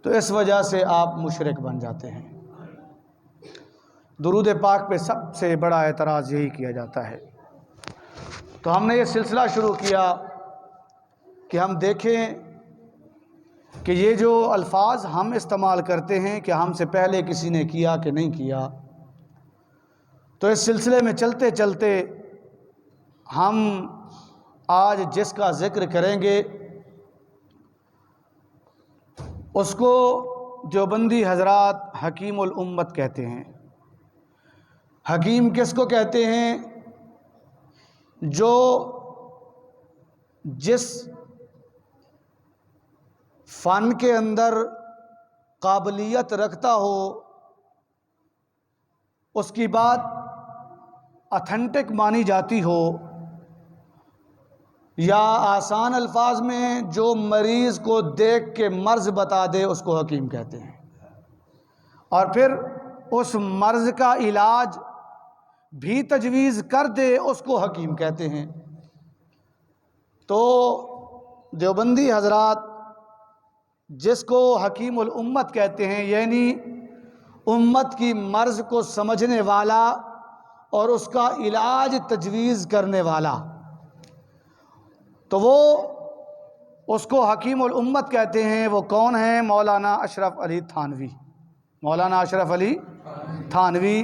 تو اس وجہ سے آپ مشرک بن جاتے ہیں۔ درود پاک پہ سب سے بڑا اعتراض یہی کیا جاتا ہے۔ تو ہم نے یہ سلسلہ شروع کیا کہ ہم دیکھیں کہ یہ جو الفاظ ہم استعمال کرتے ہیں کہ ہم سے پہلے کسی نے کیا کہ نہیں کیا۔ تو اس سلسلے میں چلتے چلتے ہم آج جس کا ذکر کریں گے اس کو دیوبندی حضرات حکیم الامت کہتے ہیں۔ حکیم کس کو کہتے ہیں؟ جو جس فن کے اندر قابلیت رکھتا ہو اس کی بات اتھینٹک مانی جاتی ہو، یا آسان الفاظ میں جو مریض کو دیکھ کے مرض بتا دے اس کو حکیم کہتے ہیں، اور پھر اس مرض کا علاج بھی تجویز کر دے اس کو حکیم کہتے ہیں۔ تو دیوبندی حضرات جس کو حکیم الامت کہتے ہیں، یعنی امت کی مرض کو سمجھنے والا اور اس کا علاج تجویز کرنے والا، تو وہ اس کو حکیم الامت کہتے ہیں۔ وہ کون ہیں؟ مولانا اشرف علی تھانوی۔ مولانا اشرف علی تھانوی،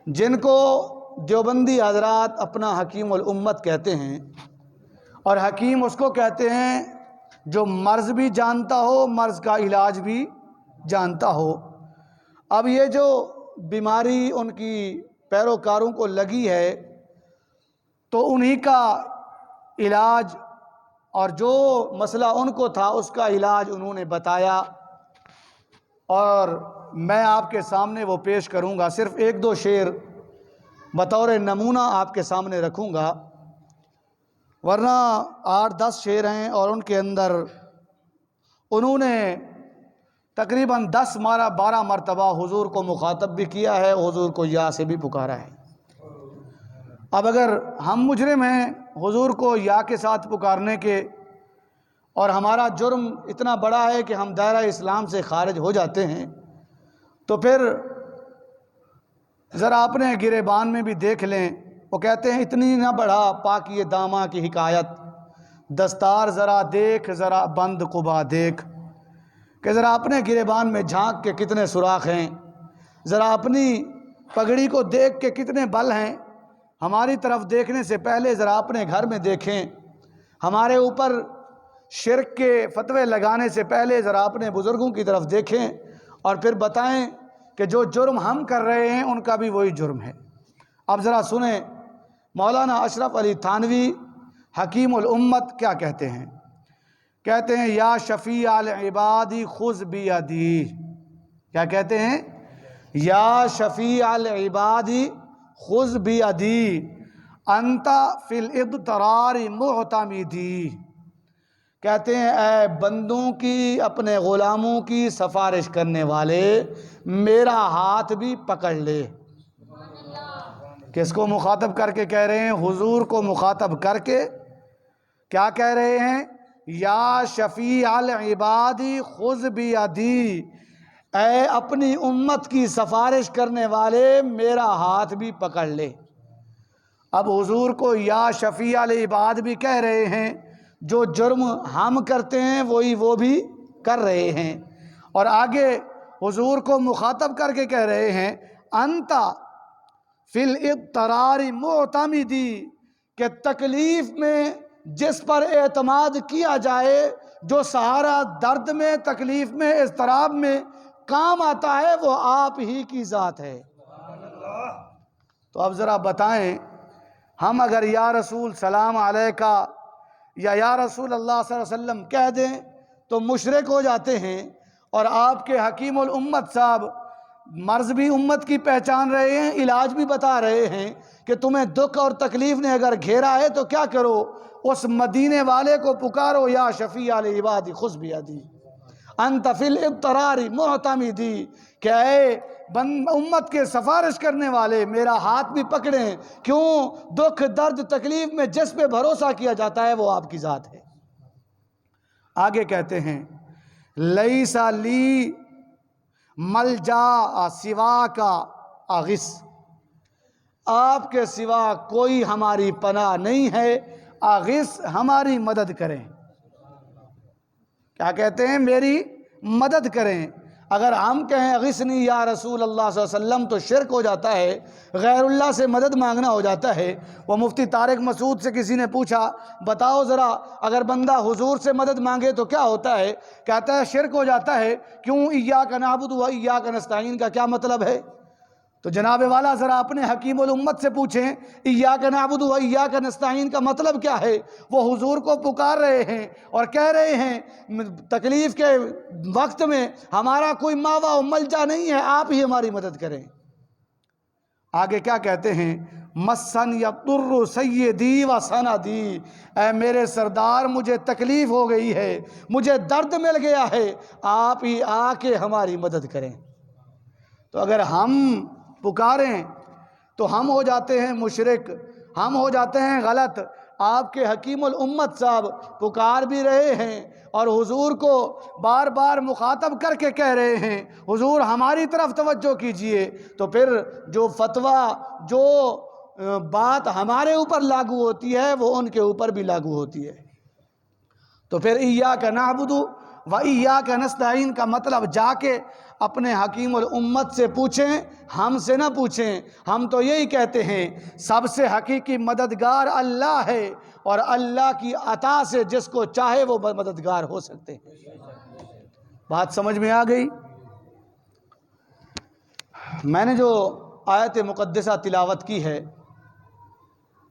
جن کو دیوبندی حضرات اپنا حکیم الامت کہتے ہیں، اور حکیم اس کو کہتے ہیں جو مرض بھی جانتا ہو، مرض کا علاج بھی جانتا ہو۔ اب یہ جو بیماری ان کی پیروکاروں کو لگی ہے تو انہی کا علاج اور جو مسئلہ ان کو تھا اس کا علاج انہوں نے بتایا، اور میں آپ کے سامنے وہ پیش کروں گا۔ صرف ایک دو شعر بطور نمونہ آپ کے سامنے رکھوں گا، ورنہ 8-10 شعر ہیں، اور ان کے اندر انہوں نے تقریباً 10-12 مرتبہ حضور کو مخاطب بھی کیا ہے، حضور کو یا سے بھی پکارا ہے۔ اب اگر ہم مجرم ہیں حضور کو یا کے ساتھ پکارنے کے، اور ہمارا جرم اتنا بڑا ہے کہ ہم دائرہ اسلام سے خارج ہو جاتے ہیں، تو پھر ذرا اپنے گریبان میں بھی دیکھ لیں۔ وہ کہتے ہیں اتنی نہ بڑھا پاکی داماں کی حکایت، دستار ذرا دیکھ ذرا بند قبا دیکھ، کہ ذرا اپنے گریبان میں جھانک کے کتنے سوراخ ہیں، ذرا اپنی پگڑی کو دیکھ کے کتنے بل ہیں۔ ہماری طرف دیکھنے سے پہلے ذرا اپنے گھر میں دیکھیں، ہمارے اوپر شرک کے فتوے لگانے سے پہلے ذرا اپنے بزرگوں کی طرف دیکھیں، اور پھر بتائیں کہ جو جرم ہم کر رہے ہیں ان کا بھی وہی جرم ہے۔ اب ذرا سنیں مولانا اشرف علی تھانوی حکیم الامت کیا کہتے ہیں۔ کہتے ہیں یا شفیع العباد خذ بیدی۔ کیا کہتے ہیں؟ یا شفیع العباد خذ بیدی انت فی الاضطرار معتمدی۔ کہتے ہیں اے بندوں کی، اپنے غلاموں کی سفارش کرنے والے، میرا ہاتھ بھی پکڑ لے۔ کس کو مخاطب کر کے کہہ رہے ہیں؟ حضور کو مخاطب کر کے کیا کہہ رہے ہیں؟ یا شفیع العباد خذ بیدی، اے اپنی امت کی سفارش کرنے والے میرا ہاتھ بھی پکڑ لے۔ اب حضور کو یا شفیع العباد بھی کہہ رہے ہیں، جو جرم ہم کرتے ہیں وہی وہ بھی کر رہے ہیں، اور آگے حضور کو مخاطب کر کے کہہ رہے ہیں انت فی الاضطرار معتمدی، کہ تکلیف میں جس پر اعتماد کیا جائے، جو سہارا درد میں، تکلیف میں، اضطراب میں کام آتا ہے، وہ آپ ہی کی ذات ہے۔ تو اب ذرا بتائیں، ہم اگر یا رسول سلام علیکہ یا رسول اللہ صلی اللہ علیہ وسلم کہہ دیں تو مشرک ہو جاتے ہیں، اور آپ کے حکیم الامت صاحب مرض بھی امت کی پہچان رہے ہیں، علاج بھی بتا رہے ہیں کہ تمہیں دکھ اور تکلیف نے اگر گھیرا ہے تو کیا کرو؟ اس مدینے والے کو پکارو، یا شفیع العباد خذ بیدی انت فی الاضطرار معتمدی، کہ اے امت کے سفارش کرنے والے میرا ہاتھ بھی پکڑیں۔ کیوں؟ دکھ درد تکلیف میں جس پہ بھروسہ کیا جاتا ہے وہ آپ کی ذات ہے۔ آگے کہتے ہیں لیس لی ملجا سوا کا اغث، آپ کے سوا کوئی ہماری پناہ نہیں ہے، اغث ہماری مدد کریں۔ کیا کہتے ہیں؟ میری مدد کریں۔ اگر ہم کہیں اغثنی یا رسول اللہ صلی اللہ علیہ وسلم تو شرک ہو جاتا ہے، غیر اللہ سے مدد مانگنا ہو جاتا ہے۔ وہ مفتی طارق مسعود سے کسی نے پوچھا، بتاؤ ذرا اگر بندہ حضور سے مدد مانگے تو کیا ہوتا ہے؟ کہتا ہے شرک ہو جاتا ہے۔ کیوں؟ ایاک نعبد و ایاک نستعین کا کیا مطلب ہے؟ تو جناب والا ذرا اپنے حکیم الامت سے پوچھیں ایاک نعبد و ایاک نستعین کا مطلب کیا ہے؟ وہ حضور کو پکار رہے ہیں اور کہہ رہے ہیں تکلیف کے وقت میں ہمارا کوئی ماوا و ملجا نہیں ہے، آپ ہی ہماری مدد کریں۔ آگے کیا کہتے ہیں؟ مسن یضر سیدی و سندی، اے میرے سردار مجھے تکلیف ہو گئی ہے، مجھے درد مل گیا ہے، آپ ہی آ کے ہماری مدد کریں۔ تو اگر ہم پکاریں تو ہم ہو جاتے ہیں مشرک، ہم ہو جاتے ہیں غلط۔ آپ کے حکیم الامت صاحب پکار بھی رہے ہیں اور حضور کو بار بار مخاطب کر کے کہہ رہے ہیں حضور ہماری طرف توجہ کیجئے، تو پھر جو فتویٰ، جو بات ہمارے اوپر لاگو ہوتی ہے وہ ان کے اوپر بھی لاگو ہوتی ہے۔ تو پھر ایاک نعبد و ایاک نستعین کا مطلب جا کے اپنے حکیم الامت سے پوچھیں، ہم سے نہ پوچھیں۔ ہم تو یہی کہتے ہیں سب سے حقیقی مددگار اللہ ہے، اور اللہ کی عطا سے جس کو چاہے وہ مددگار ہو سکتے ہیں۔ بات سمجھ میں آ گئی؟ میں نے جو آیت مقدسہ تلاوت کی ہے